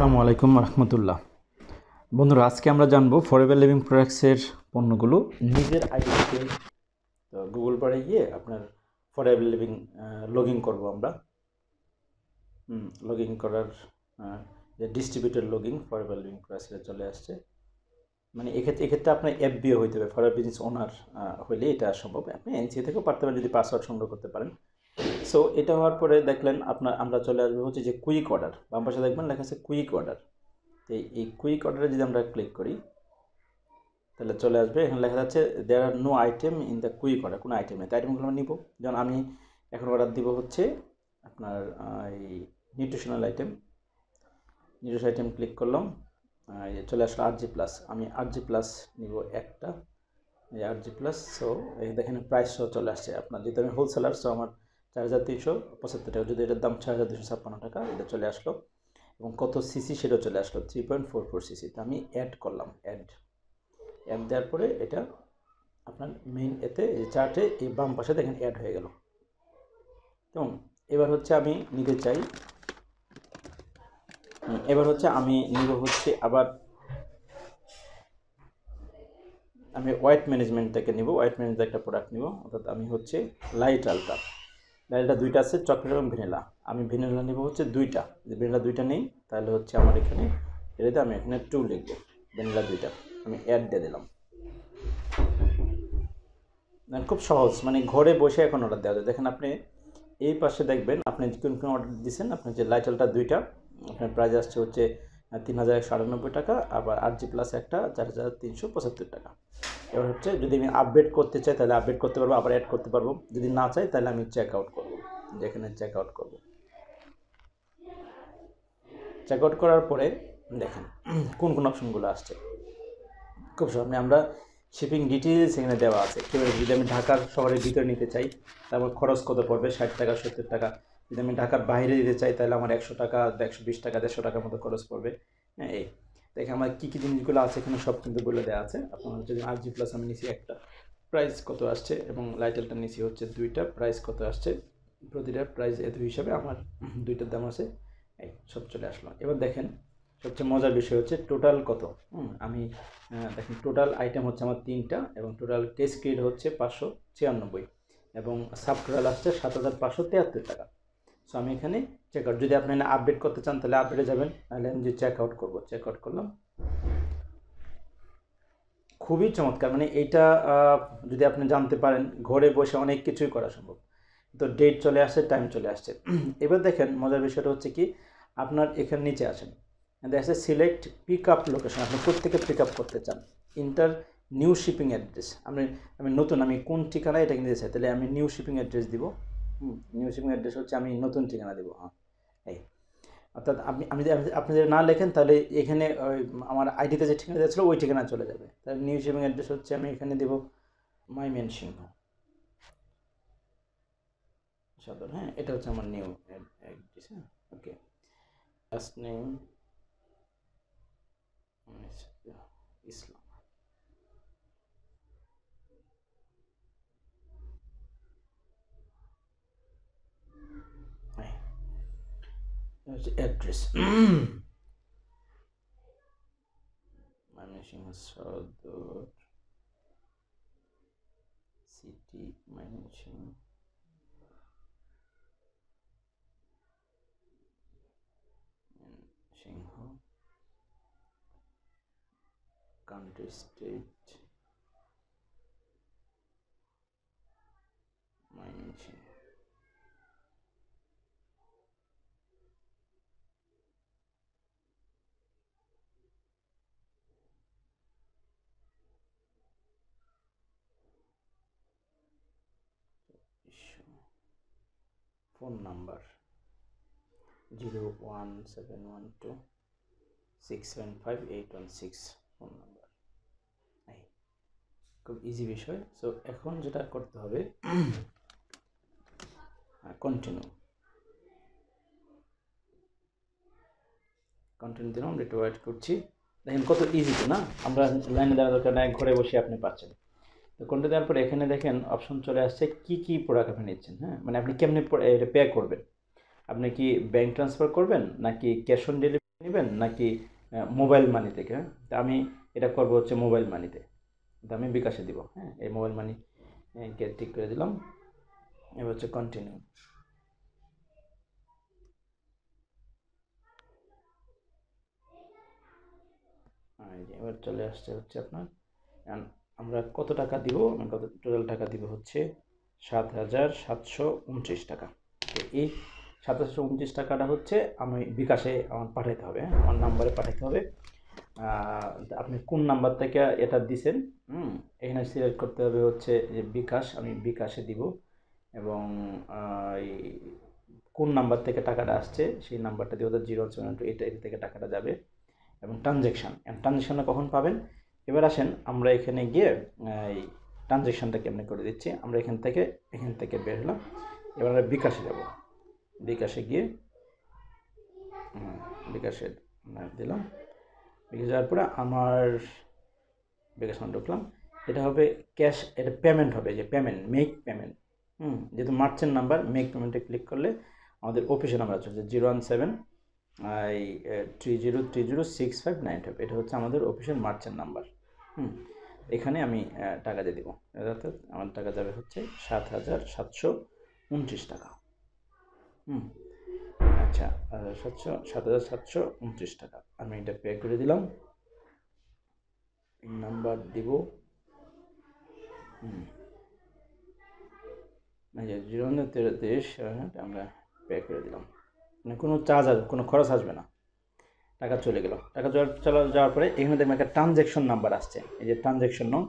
আসসালামু আলাইকুম রহমতুল্লাহ। বন্ধুরা, আজকে আমরা জানবো ফরএভার লিভিং প্রোডাক্টসের পণ্যগুলো নিজের আইডি থেকে গুগল বারে গিয়ে আপনার ফরএভার লিভিং লগ ইন করবো আমরা। লগ ইন করার যে distributor log in forever living প্রোডাক্টসে চলে আসছে। মানে এক্ষেত্রে আপনার এফবিও হইতে হবে, ফরএভার বিজনেস ওনার হইলে এটা সম্ভব। আপনি এনসিএ থেকেও পারতে পারেন যদি পাসওয়ার্ড সংগ্রহ করতে পারেন। সো এটা হওয়ার পরে দেখলেন আমরা চলে আসবো হচ্ছে যে কুইক অর্ডার। বাম পাশে দেখবেন লেখা আছে কুইক অর্ডার। এই কুইক অর্ডারে যদি আমরা ক্লিক করি তাহলে চলে আসবে, এখানে লেখা যাচ্ছে there are no item in the quick order. কোনো আইটেম নেই, আইটেমগুলো আমরা নিব। যেমন আমি এখন অর্ডার দিব হচ্ছে আপনার এই নিউট্রিশনাল আইটেম ক্লিক করলাম, চলে আসলো RG+। আমি RG+ নিব একটা, এই RG+। সো এই দেখেন প্রাইস সহ চলে আসছে। আপনার যেহেতু আমি হোলসেলার, সো আমার 4375 টাকা, যদি এটার দাম 4256 টাকা, এটা চলে আসলো। এবং কত সিসি সেটাও চলে আসলো, 3.44 সিসি। তো আমি অ্যাড করলাম, অ্যাড দেওয়ার পরে এটা আপনার মেইন এতে এই চার্টে এই বাম পাশে দেখেন অ্যাড হয়ে গেল। এবং এবার হচ্ছে আমি নিতে চাই, আমি নিব হচ্ছে আবার আমি ওয়েট ম্যানেজমেন্ট থেকে নিব, ওয়েট ম্যানেজমেন্ট একটা প্রোডাক্ট নিব। অর্থাৎ আমি হচ্ছে লাইট আলট্রা দুইটা আছে, চকলেট এবং ভ্যানিলা। আমি ভ্যানিলা নিব হচ্ছে দুইটা। যদি ভ্যানিলা দুইটা নেই তাহলে হচ্ছে আমার এখানে এটাতে আমি এখানে 2 লিখব, ভ্যানিলা দুইটা। আমি অ্যাড দিয়ে দিলাম। খুব সহজ, মানে ঘরে বসে এখন অর্ডার দেওয়া যায়। দেখেন আপনি এই পাশে দেখবেন আপনি কোন অর্ডার দিচ্ছেন। আপনার যে লাইটালটা দুইটা, আপনার প্রাইস আসছে হচ্ছে 3198 টাকা। আবার RG+ একটা 4375 টাকা। এবার হচ্ছে যদি আমি আপডেট করতে চাই তাহলে আপডেট করতে পারবো, আবার অ্যাড করতে পারবো। যদি না চাই তাহলে আমি চেক আউট করবো, যেখানে চেক আউট করবো। চেক আউট করার পরে দেখেন কোন অপশনগুলো আসছে। খুব সহজ, আমরা শিপিং ডিটেলস এখানে দেওয়া আছে। কীভাবে যদি আমি ঢাকার শহরের ভিতরে নিতে চাই তারপর খরচ কত পড়বে, 60 টাকা 70 টাকা। যদি আমি ঢাকার বাইরে দিতে চাই তাহলে আমার 100 টাকা 120 টাকা 150 টাকার মতো খরচ পড়বে। হ্যাঁ, এই দেখে আমার কী জিনিসগুলো আছে এখানে সব কিন্তু বলে দেওয়া আছে। আপনার যদি RG+ আমি নিছি একটা, প্রাইস কত আসছে, এবং লাইটেলটা নিছি হচ্ছে দুইটা, প্রাইস কত আসছে, প্রতিটার প্রাইস এত হিসাবে আমার দুইটার দাম আছে। এই সব চলে আসলো। এবার দেখেন সবচেয়ে মজার বিষয় হচ্ছে টোটাল কত। আমি দেখেন টোটাল আইটেম হচ্ছে আমার 3টা, এবং টোটাল কেস ক্রেডিট হচ্ছে 596, এবং সাব টোটাল আসছে 7573 টাকা। সো আমি এখানে চেক আউট, যদি আপনি আপডেট করতে চান তাহলে আপডেটে যাবেন, নাহলে আমি যে চেক আউট করবো, চেক আউট করলাম। খুবই চমৎকার, মানে এইটা যদি আপনি জানতে পারেন ঘরে বসে অনেক কিছুই করা সম্ভব। তো ডেট চলে আসছে, টাইম চলে আসছে। এবার দেখেন মজার বিষয়টা হচ্ছে কি, আপনার এখানে নিচে আসেন, দেখা যাচ্ছে সিলেক্ট পিক আপ লোকেশন। আপনি কোথেকে পিক আপ করতে চান, ইন্টার নিউ শিপিং অ্যাড্রেস। আমি কোন ঠিকানা এটা নিতে চাই, তাহলে আমি নিউ শিপিং অ্যাড্রেস দিব। নিউ শিপিং অ্যাড্রেস হচ্ছে আমি নতুন ঠিকানা দেবো। হ্যাঁ, এই অর্থাৎ আপনি যদি না লেখেন তাহলে এখানে আমার আইডিতে যে ঠিকানা যাচ্ছিলো ওই ঠিকানা চলে যাবে। তাহলে নিউ শিপিং অ্যাড্রেস হচ্ছে আমি এখানে দেবো ময়মনসিংহ সদর। হ্যাঁ, এটা হচ্ছে আমার নিউ অ্যাড্রেস। হ্যাঁ, ওকে। লাস্ট নেম ইসলাম। অ্যাড্রেস ময়মনসিংহ সদর, city Mymensingh, country state Mymensingh. Phone number 01712675816 phone number. খুব ইজি বিষয়। সো এখন যেটা করতে হবে, কন্টিনিউ দিলাম, আমরা একটু ওয়েট করছি। দেখেন কত ইজি তো, না? আমরা লাইনে দেওয়া দরকার নাই, ঘরে বসে আপনি পাচ্ছেন। তো কন্টিনিউ দেওয়ার পরে এখানে দেখেন অপশন চলে আসছে কি প্রোডাক্ট আপনি নিচ্ছেন। হ্যাঁ, মানে আপনি কেমনি পে করবেন। আপনি কি ব্যাংক ট্রান্সফার করবেন, নাকি ক্যাশ অন ডেলিভারি নেবেন নাকি মোবাইল মানি থেকে? হ্যাঁ, তা আমি এটা করব হচ্ছে মোবাইল মানিতে, তো আমি বিকাশে দিব। হ্যাঁ, এই মোবাইল মানি কে টিক করে দিলাম। এবার হচ্ছে কন্টিনিউ। এবার চলে আসছে হচ্ছে আপনার আমরা কত টাকা দিব, কত টোটাল টাকা দিব হচ্ছে 7,729 টাকা। তো এই 7,729 টাকাটা হচ্ছে আমি বিকাশে আমার পাঠাইতে হবে, আমার নাম্বারে পাঠাইতে হবে। আপনি কোন নাম্বার থেকে এটা দিছেন এখানে সিলেক্ট করতে হবে হচ্ছে যে বিকাশ, আমি বিকাশে দিব এবং কোন নাম্বার থেকে টাকাটা আসছে সেই নাম্বারটা দিয়ে 0 এটা থেকে টাকাটা যাবে এবং ট্রানজ্যাকশানটা কখন পাবেন। এবার আসেন আমরা এখানে গিয়ে এই ট্রানজ্যাকশানটা কেমনে করে দিচ্ছি। আমরা এখান থেকে বের হলাম, এবার আমরা বিকাশে যাব। বিকাশে গিয়ে বিকাশে দিলাম, বিকাশে যাওয়ার পরে আমার বিকাশ ঢুকলাম। এটা হবে ক্যাশ, এটা পেমেন্ট হবে, যে পেমেন্ট মেক পেমেন্ট। যেহেতু মার্চেন্ট নাম্বার, মেক পেমেন্টে ক্লিক করলে আমাদের অফিসের নাম্বার আছে 01730306595। এটা হচ্ছে আমাদের অফিসের মার্চেন্ট নাম্বার। এখানে আমি টাকা দিয়ে দেবো, অর্থাৎ আমার টাকা যাবে হচ্ছে 7,729 টাকা। আচ্ছা, 7,729 টাকা আমি এটা পে করে দিলাম। পিন নাম্বার দিব, 0-33 আমরা পে করে দিলাম। মানে কোনো চার্জ আসবে, কোনো খরচ আসবে না, টাকা চলে গেল। টাকা যাওয়ার পরে এখানে দেখবেন একটা ট্রানজ্যাকশন নাম্বার আসছে, এই যে ট্রানজ্যাকশন নং,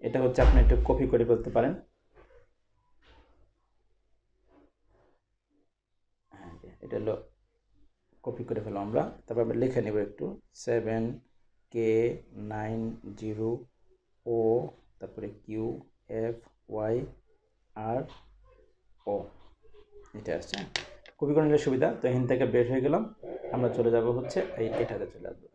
এটা হচ্ছে আপনি একটু কপি করে ফেলতে পারেন। হ্যাঁ, এটা হলো কপি করে ফেলো আমরা। তারপর আমরা লিখে নেব একটু 7K90O তারপরে QFYRO, এটা আসছে। কপি করে নিলে সুবিধা। তো এখান থেকে বের হয়ে গেলাম, আমরা চলে যাব হচ্ছে এটাতে চলে আসবো।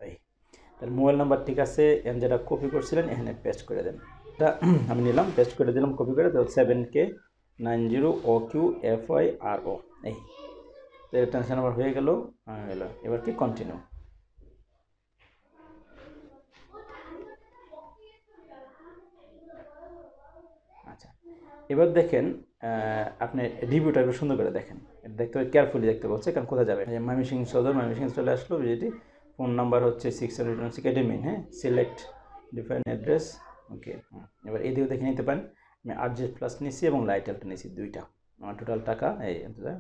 তাহলে মোবাইল নাম্বার ঠিক আছে, যেটা কপি করছিলেন এখানে পেস্ট করে দেন। এটা আমি নিলাম, পেস্ট করে দিলাম কপি করে। তো 7K90OQFYRO, এই ট্রানজ্যাকশন নাম্বার হয়ে গেল। এবার কি কন্টিনিউ। আচ্ছা, এবার দেখেন আপনি রিভিউটা একটু সুন্দর করে দেখেন, দেখতে হবে, কেয়ারফুলি দেখতে বলছে, কারণ কোথায় যাবে। ময়মনসিংহ সদর, ময়মনসিংহ চলে আসলো ভিজিটি। ফোন নাম্বার হচ্ছে 626 একাডেমি। হ্যাঁ, সিলেক্ট ডিফারেন্ট অ্যাড্রেস, ওকে। এবার এদিকেও দেখে নিতে পারেন, আমি RJ প্লাস নিয়েছি এবং লাইটেলটা নিয়েছি, দুইটা। আমার টোটাল টাকা এই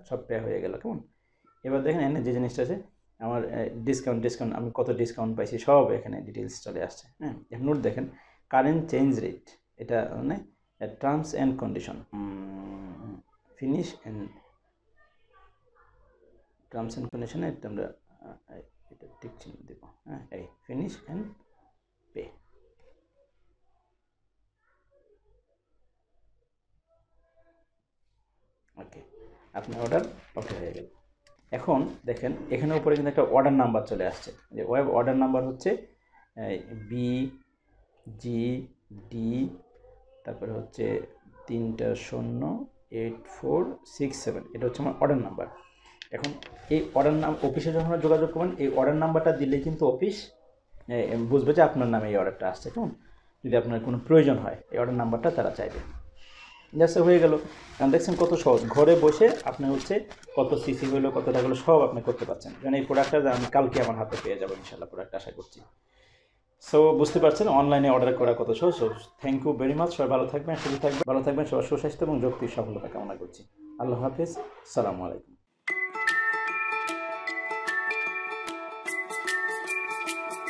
সব পে হয়ে গেল। কেমন? এবার দেখেন এখানে যে জিনিসটা আছে আমার ডিসকাউন্ট আমি কত ডিসকাউন্ট পাইছি সব এখানে ডিটেলস চলে আসছে। হ্যাঁ, এখন নোট দেখেন, কারেন্ট চেঞ্জ রেট, এটা মানে terms and condition, finish and terms and কন্ডিশনে আমরা এটা টিক চিহ্ন দেবো। হ্যাঁ, এই ফিনিশ অ্যান্ড পে। ওকে, আপনার অর্ডার ওকে হয়ে গেল। এখন দেখেন এখানে উপরে কিন্তু একটা অর্ডার নাম্বার চলে আসছে, যে ওয়েব অর্ডার নাম্বার হচ্ছে BGD, তারপরে হচ্ছে 3টা 0 8467, এটা হচ্ছে আমার অর্ডার নাম্বার। এখন এই অর্ডার অফিসে যখন যোগাযোগ করবেন, এই অর্ডার নাম্বারটা দিলে কিন্তু অফিস বুঝবে যে আপনার নামে এই অর্ডারটা আসছে। কেমন? যদি আপনার কোনো প্রয়োজন হয় এই অর্ডার নাম্বারটা তারা চাইবে। জাস্ট হয়ে গেল। কারণ দেখছেন কত সহজ, ঘরে বসে আপনি হচ্ছে কত সিসি হলো, কত টাকা হলো, সব আপনি করতে পারছেন। কারণ এই প্রোডাক্টটা আমি কালকে আমার হাতে পেয়ে যাবো ইনশাল্লাহ, প্রোডাক্ট আশা করছি। সো বুঝতে পারছেন অনলাইনে অর্ডার করা কত সহজ। Thank you very much. সবাই ভালো থাকবেন, সুস্থ থাকবেন, সবার সুস্বাস্থ্য এবং যৌক্তিক সফলতা কামনা করছি। আল্লাহ হাফিজ, আসসালামু আলাইকুম।